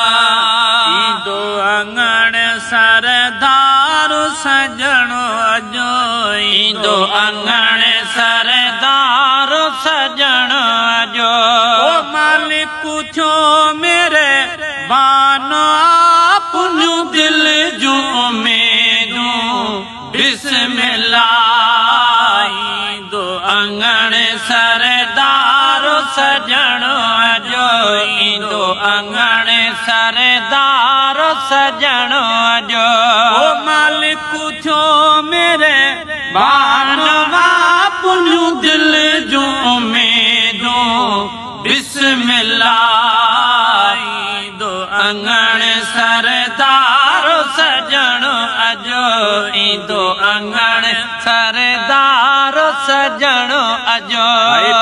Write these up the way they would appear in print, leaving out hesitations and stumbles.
ईंदो अंगण सरदार सजण अजो ईंदो अंगण सरदार सजण अजो ओ मालिक थियो मेरे बानो आपनु दिल जो उम्मीदूं बिस्मिल्लाह ईंदो अंगण सरदार सजण अजो ईंदो अंगण सरदार सजण अजो ओ मालिक थियो मेरे बानवा पुनु दिल जो उम्मीदूं बिस्मिल्लाह ईंदो अंगण सरदार सजण अजो ईंदो अंगण सरदार सजण अजो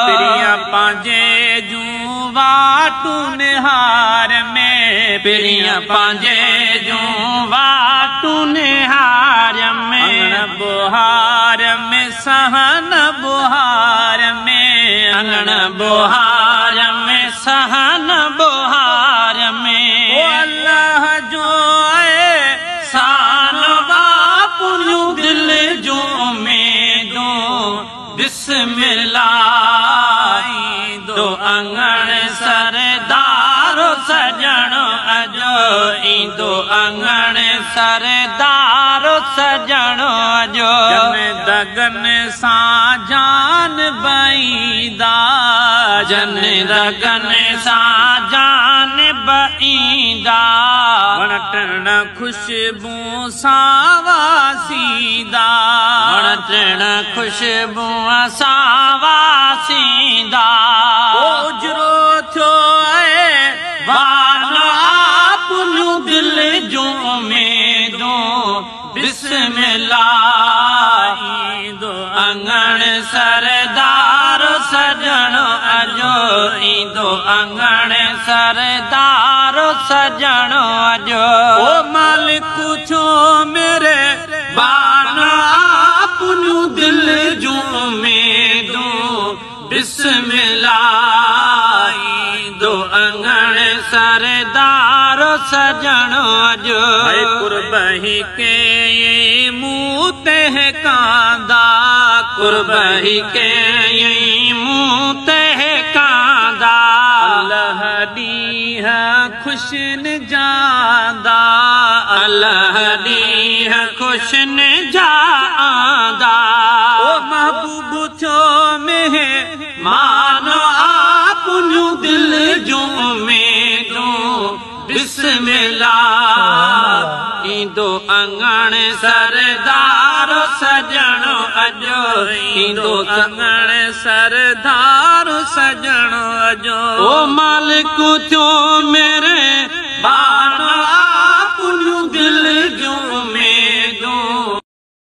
प्रिया पांजे जूं वाटू निहार में प्रिया पांजे जूं वाटू निहार में अंगण बुहार में सहन बुहार में अंगण बुहार में सहन बुहार में ओ अल्लाह जो शान बापुनु दिल जो उम्मीदूं बिस्मिल्लाह ईंदो अंगण सरदार सजण अजो ईंदो अंगण सरदार सजण अजो जन दगन सां जान बईंदा जन दगन सां जान बईंदा वण टिण खुशबू सां वासींदा वण टिण खुशबू सां वासींदा उजरो थियो बानो आपनु दिल जो उम्मीदूं बिस्मिल्लाह ईंदो अंगण सरदार सजण अजो ईंदो अंगण सरदार सजण अजो ओ मालिक थियो मेरे बानो आपनु दिल जो उम्मीदूं बिस्मिल्लाह ईंदो अंगण सरदार सजण अजो कुर्बही के मुँह तहकांदा कुर्बही के मुँह तहकांदा अल्लाह ॾींह खुश न जांदा अल्लाह ॾींह खुश न जांदा ओ महबूब थियो मेरे मानो आपनु दिल जो उम्मीदूं बिस्मिल्लाह ईंदो अंगण सरदार सजण अजो ईंदो अंगण सरदार सजण अजो ओ मालिक थियो